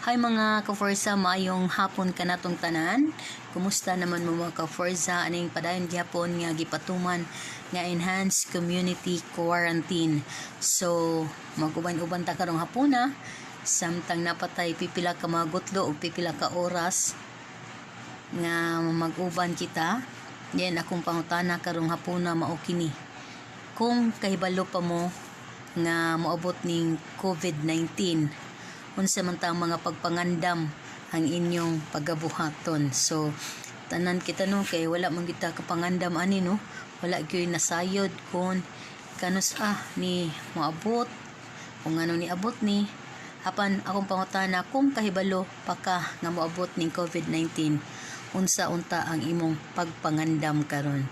Hi mga ka-Forza, maayong hapon ka natong tanan. Kumusta naman mo mga ka-Forza? Aning padayon gihapon nga gipatuman nga enhanced community quarantine. So, mag-uban-uban ta karong hapuna. Samtang napatay pipila ka mga gutlo o pipila ka oras nga mag-uban kita. Yan akong pangutana karong hapuna mao kini. Kung kahibalo pa mo nga moabot ning COVID-19, unsa man ta mga pagpangandam ang inyong pagabuhaton. So tanan kita no kay wala man kita kapangandam ani no, wala gyud nasayod kun kanus ni moabot kung ano ni abot ni apan akong pangutana kung kahibalo pa ka nga moabot ning COVID-19, unsa unta ang imong pagpangandam karon.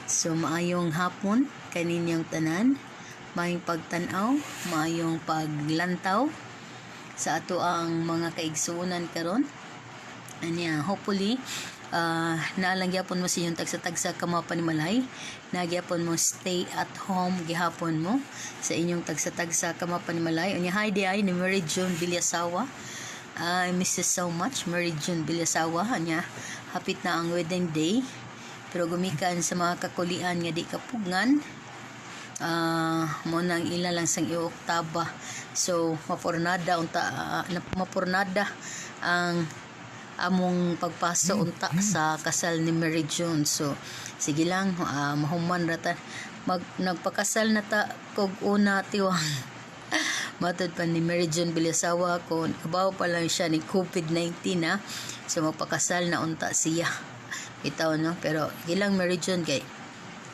So maayong hapon kaninyong tanan, maayong pagtan-aw, maayong paglantaw sa ato ang mga kaigsuonan karon. Anya hopefully naalang gyapon mo sa inyong tagsa-tagsa ka mga panimalay, nagyapon mo stay at home gihapon mo sa inyong tagsa-tagsa ka mga panimalay. Anya hi di ay ni Mary June Bilyasawa. I miss you so much Mary June Bilyasawa. Anya hapit na ang wedding day pero gumikan sa mga kakulian nga di kapugngan. Mo nang ila lang sang i-oktaba. So mapurnada ang among pagpaso unta sa kasal ni Mary June. So sige lang, mahuman rata nagpakasal na ta kog una tiwang matod pa ni Mary June Bilyasawa kung kabaw pa lang siya ni COVID-19 so magpakasal na unta siya itaw no. Pero gilang Mary June kay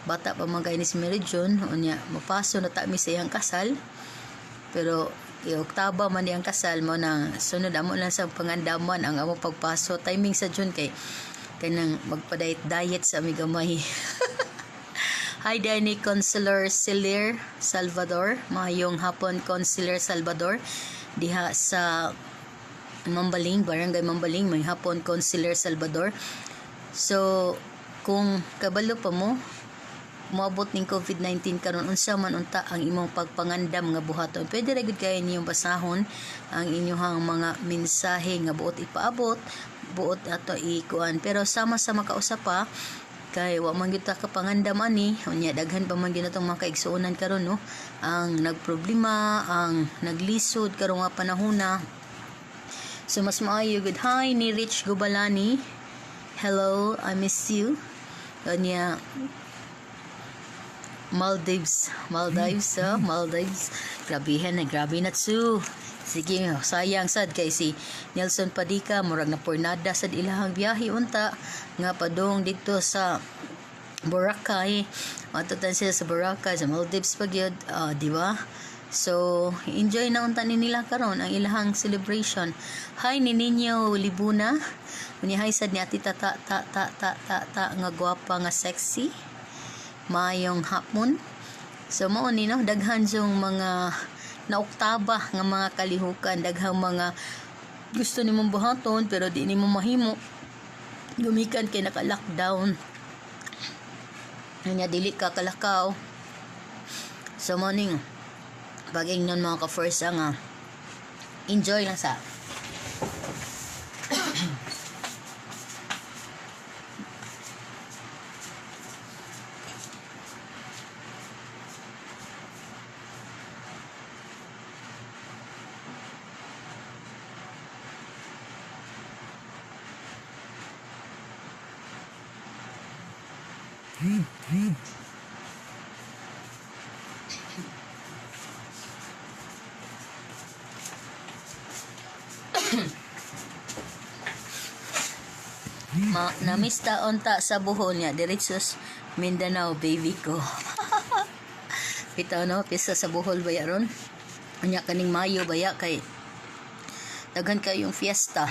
bata pa man kay ni si Mary June, unya mapaso na ta mi sa iyang kasal. Pero i-oktaba man diyang kasal mo nang sunod amo lang sa pangandaman ang amo pagpaso. Timing sa June kay kanang magpa-diet sa amigamay. Hi Danny Consular Silir Salvador, mayong hapon Consular Salvador diha sa Mambaling, Barangay Mambaling, may hapon Consular Salvador. So kung kabalo pa mo moabot ning COVID-19 karon, unsa man unta ang imong pagpangandam nga buhaton, pwede ra gid kay niyong basahon ang inyong mga mensahe nga buot ipaabot, buot ato ikuan. Pero sama-sama kausap pa kay wa man gyud ta kapangandam ani, unya daghan pa man gyud natong mga kaigsuonan karon no, ang nagproblema, ang naglisod karong nga panahona. So mas maayo gud. Hi ni Rich Gubalani, hello, I miss you. Unya Maldives. Grabe na tsu. Sige, sayang sad kay si Nelson Padika murag na pornada sad ilahang biyahe unta nga padong dito sa Boracay. Matutan sila sa Boracay, sa Maldives pa gyud, di ba? So, enjoy na unta ni nila karon ang ilahang celebration. Hi ni Ninyo Libuna. Unya hi sad ni ati ta nga gwapa nga sexy. Mayong hapon. So mao ni no, daghan yung mga naoktaba nga mga kalihukan, daghang mga gusto nimong buhaton pero di nimo mahimo gumikan kay naka-lockdown. Nya dili ka kalakaw. So mao ning pag-ingnon mga ka-first nga enjoy lang sa namis taon ta sa buhol niya diretsos Mindanao baby ko. Bitaw no, pisa sa buhol baya ron unya kaning Mayo baya kay daghan kayong fiesta.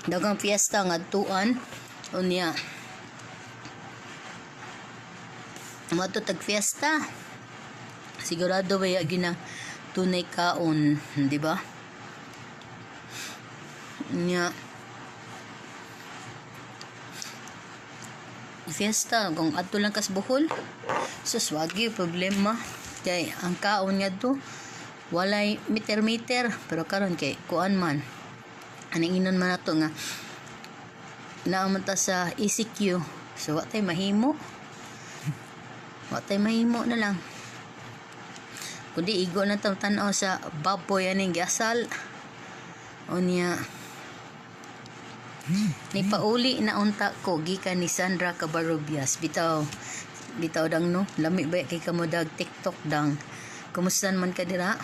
Daghang fiesta nga tuan unya matutag fiesta sigurado baya gina tunay kaon, di ba? Nya fiesta kung adto lang kas buhol sus wagi problema kay ang kaon nga to walay meter pero karon kay kuan man aning inon man nato nga naaman ta sa ECQ, so wa tay mahimo na lang kundi igo na tan-aw sa baboy aning giasal unya ni pauli na unta ko gikan ni Sandra Cabarobias bitaw dang no lami ba kay kamo dag TikTok dang kumusta man ka dira.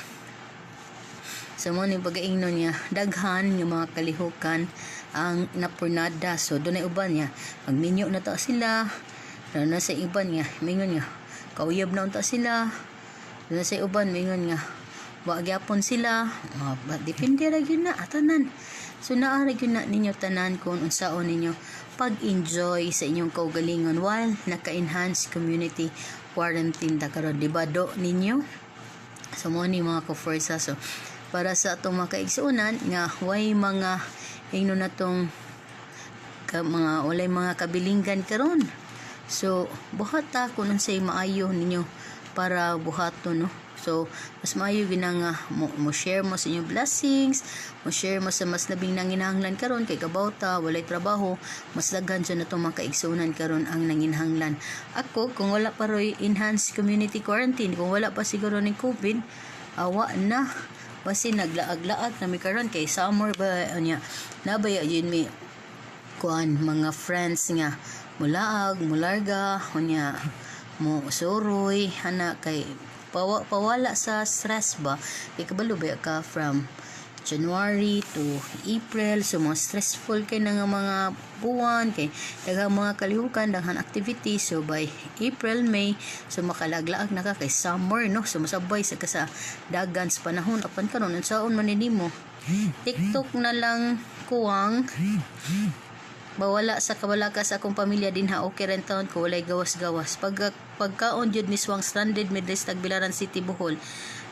So mo ni pagaingnon niya daghan yung mga kalihukan ang napurnada, so dunay uban niya magminyo na ta sila na sa iban niya mingon nga kauyab na unta sila na sa uban mingon nga wa gyapon sila depende ra gyud na atanan. So naara gyud na ninyo tanan kung unsaon ninyo pag-enjoy sa inyong kaugalingon while naka-enhance community quarantine ta karon, di ba do ninyo. So mo ni mga ka-forza, so para sa atong mga kaigsuonan nga way mga ingno natong mga walay mga kabilinggan karon, so buhat ta kung unsay maayo ninyo para buhaton, no. So mas maayo ginang mo share mo sa inyong blessings, mo share mo sa mas labing nanginahanglan karon kay kabawta walay trabaho, mas daghan sa natong mga kaigsuonan karon ang nanginahanglan. Ako kung wala pa roy enhanced community quarantine, kung wala pa siguro ning COVID, awa na basi naglaag-laag na mi karon kay summer ba nya nabaya yun mi kuan mga friends nga mulaag mularga unya mo suroy ana kay pawala sa stress ba kay kabalo ba ka from January to April, so mga stressful kay nga mga buwan kay daghang mga kalihukan daghang activities, so by April, May, so makalaglaag na ka kay summer, no. So masabay sa kasa dagan sa panahon apan karon unsaon man nimo TikTok na lang kuwang bawala sa kabalaka sa akong pamilya din ha, okay rin taon ko walay gawas-gawas pagkaon jud miswang stranded midlist Tagbilaran City, Bohol,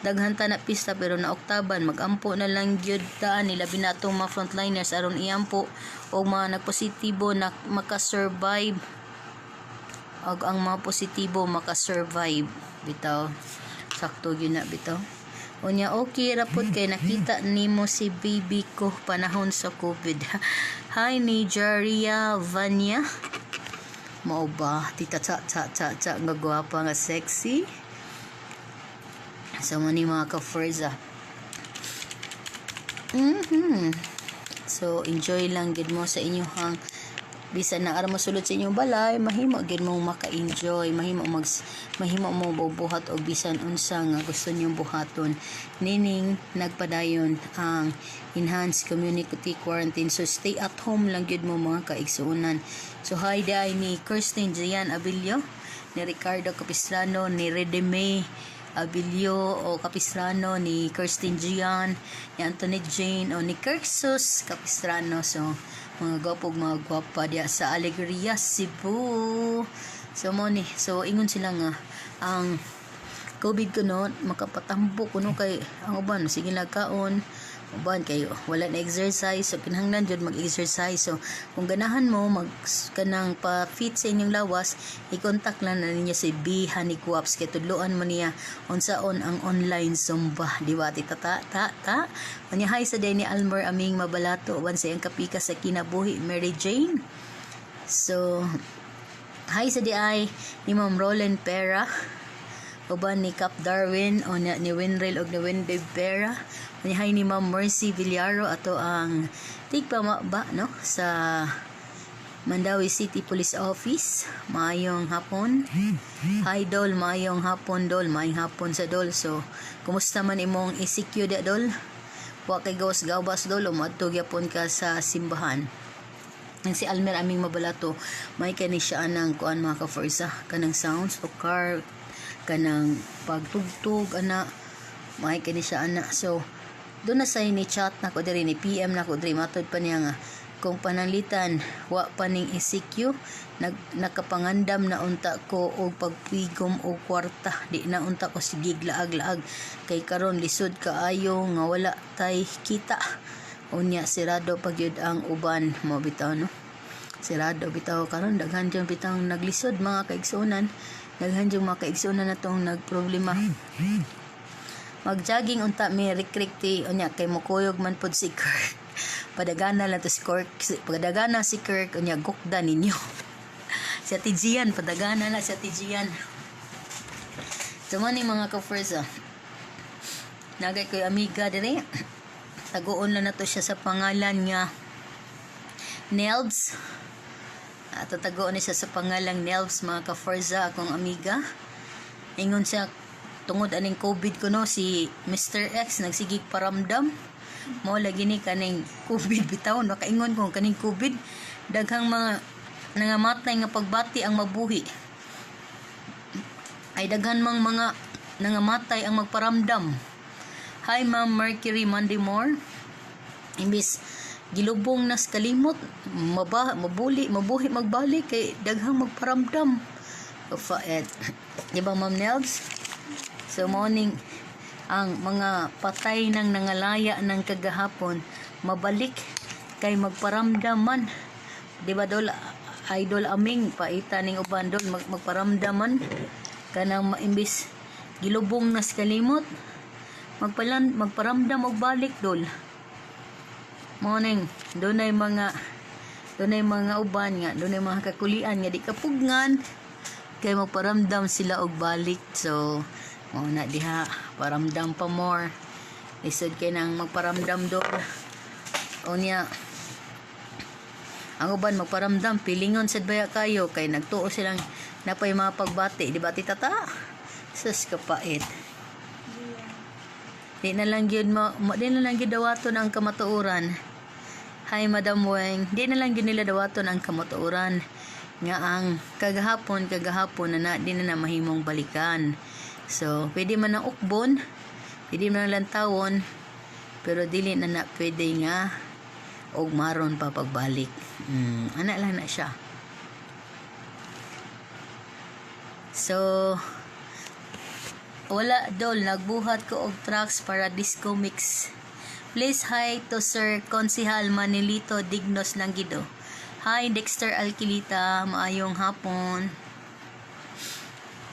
daghan ta na pista pero na Oktaban magampo na lang gyud daan nila binatong mga frontliners aron iampo o mga nagpositibo na makasurvive og ang mga positibo makasurvive bitaw sakto gyud na bitaw unya okay rapod kay nakita nimo si baby ko panahon sa COVID. Hi Nigeria Vanya, mao ba tita cha nga gwapa nga sexy. So mo ni mga ka-forza. So enjoy lang gid mo sa inyong bisan na ara masulod sa inyong balay, mahimo gid mo maka-enjoy, mahimo mo bubuhat og bisan unsa nga gusto niyong buhaton. Nining nagpadayon ang enhanced community quarantine, so stay at home lang gid mo mga kaigsuonan. So hi day ni Kirsten Jian Abilio, ni Ricardo Capistrano, ni Redeme Abilio o Capistrano, ni Kirsten Gian, ni Antoinette Jane o ni Kirksus Capistrano. So mga gwapa diya sa Alegria, Cebu. So mo ni, so ingon sila nga ang COVID kuno makapatambo kuno kay ang uban sige lagkaon uban kayo wala na exercise, so kinahanglan jud mag-exercise. So kung ganahan mo kanang pa-fit sa inyong lawas, i-contact lang na ninyo si B Honey Guaps kay tudloan mo niya unsaon ang online Zumba, di ba tita ta unya hi sa day ni Almer aming mabalato uban sa iyang kapika sa kinabuhi Mary Jane. So hi sa day ni Ma'am Roland Pera uban ni Cap Darwin o ni Winrel og ni Wendell Pera. Hi ni Ma'am Mercy Villaro ato ang tigpama ba no sa Mandawi City Police Office. Maayong hapon. Hi Dol, maayong hapon Dol, maayong hapon sa Dol. So kumusta man imong ECQ da Dol? Wa kay gawas Dol o madto gyapon ka sa simbahan. Ang si Almer aming mabalato may kani siya anang kuan mga ka-forza kanang sounds o car kanang pagtugtog ana may kani siya ana. So doon na sa ni chat na ko diri ni PM na ko diri matod pa niya nga kung pananglitan wa pa ning ECQ nakapangandam na unta ko og pagpigom og kwarta di na unta ko sige laag kay karon lisod kaayo nga wala tay kita unya sirado pagyud ang uban mo bitaw no sirado bitaw karon daghan jud bitaw naglisod mga kaigsunan, daghan jud mga kaigsunan natong nagproblema. Mag-jogging unta mi rikrik unya kay mukuyog man pud si Kirk. Padagana lang to si Kirk. Padagana si Kirk unya gukda ninyo. Si Ate Gian, padagana na si Ate Gian. So man mga ka-Forza. Nagay ko'y amiga dire. Taguon na to siya sa pangalan nga Nelbs. At taguon ni siya sa pangalang Nelbs mga ka-Forza akong amiga. Ingon siya tungod aning COVID ko no si Mr. X nagsigig paramdam. Mao lagi ni kaning COVID bitaw nakaingon ko kaning COVID daghang mga nangamatay nga pagbati ang mabuhi. Ay daghan mang mga nangamatay ang magparamdam. Hi Ma'am Mercury Monday More. Imbis gilubong nas kalimot mabuhi magbalik kay daghang magparamdam. Di ba Ma'am Nels? So morning ang mga patay ng nangalaya ng kagahapon mabalik kay magparamdaman. Di ba dol idol aming paita ning uban dol magparamdaman kanang imbis gilubong nas kalimot magparamdam og balik dol. Morning dunay mga uban nga dunay mga kakulian nga di kapugngan kay magparamdam sila og balik. So na diha paramdam pa more isod kay nang magparamdam do unya ang uban magparamdam pilingon sad baya kayo kay nagtuo silang napay mga pagbati di ba tita sus kapait di na lang gyud dawaton ang kamatuoran. Hi Madam Weng, di na lang gyud nila dawaton ang kamatuoran nga ang kagahapon na di na mahimong balikan. So, pwede man na ukbon, pwede man na lantawon, pero dili na pwede nga og maron pa pagbalik. Ana lang na siya. So, wala dol, nagbuhat ko og tracks para disco mix. Please hi to Sir Konsihal Manilito Dignos Langido. Hi Dexter Alquilita, maayong hapon.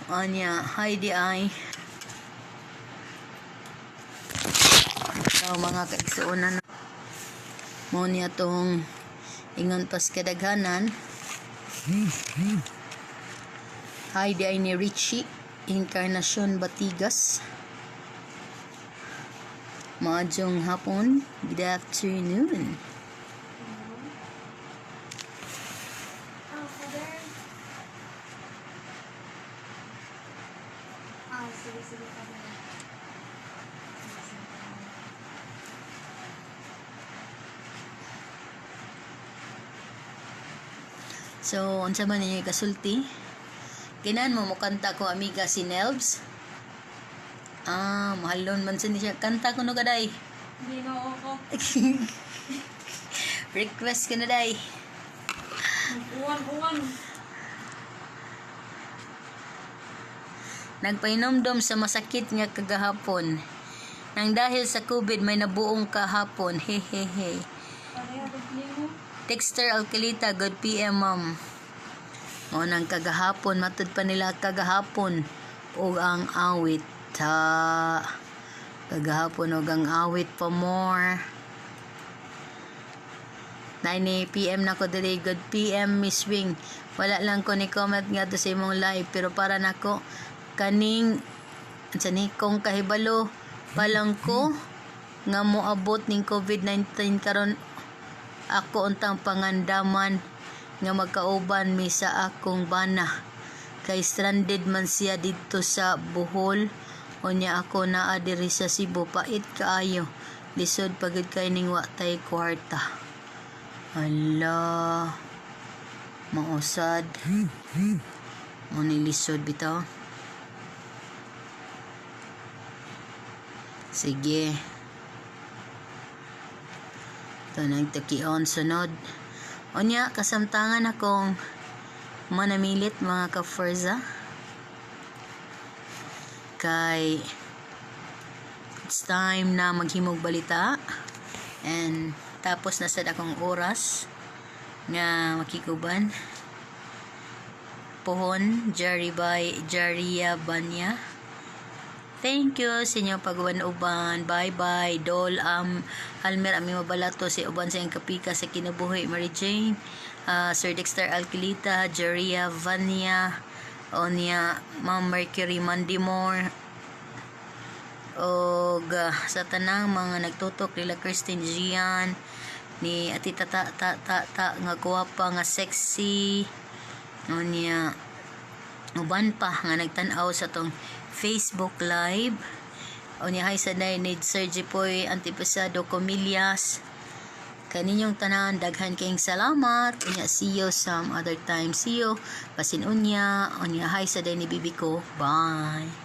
Anya, hi di ay. So, mga kaigsuonan mo niya tong ingon pas kadaghanan. Hi di ay ni Richie Encarnacion Batigas. Maadjong hapon. Good afternoon. So, unsa man ninyo kasulti? Kinan mo kanta ko amiga si Nelbs. Mahalon man siya. Kanta ko no kaday. Hindi na ako. Request ka na day. Uwan. Nagpainomdom sa masakit nga kagahapon. Nang dahil sa COVID may nabuong kahapon. Hehehe. Dexter Alquilita, good PM ma'am. O nang kagahapon, matud pa nila kagahapon o ang awit. Kagahapon o ang awit pa more. 9 PM na ko dili, good PM Miss Wing. Wala lang ko ni comment nga to sa imong live pero para nako kaning kung kahibalo palang ko nga moabot ning COVID-19 karon ako untang pangandaman nga magkauban mi sa akong bana kay stranded man siya dito sa Bohol unya ako naa diri sa Cebu pait kaayo lisod pagid kay ning wa tay kwarta. Hala mausad mo ni lisod bitaw. Sige. Ito nagtakion sunod. Onya, kasamtangan akong manamilit mga ka-Forza. Kay it's time na maghimog balita. And tapos na sad akong oras nga makikuban. Pohon, Jaria Banya. Thank you sa inyong pagwan-uban. Bye-bye. Dol, Almer, ami mabalato si uban sa iyong kapika sa kinabuhi. Mary Jane, Sir Dexter Alquilita, Jeria Vania, Onya, Ma'am Mercury Mandimore, o sa tanang mga nagtutok nila Christine Gian, ni Ati Tata nga guwapa nga sexy, Onya, uban pa nga nagtanaw sa tong Facebook Live. Onya hay sa ni Sir Jipoy Antipasado Comillas. Kaninyong tanan, daghan kayong salamat. Onya, see you some other time. See you. Pasin unya. Onya hay sa ni bibi ko. Bye.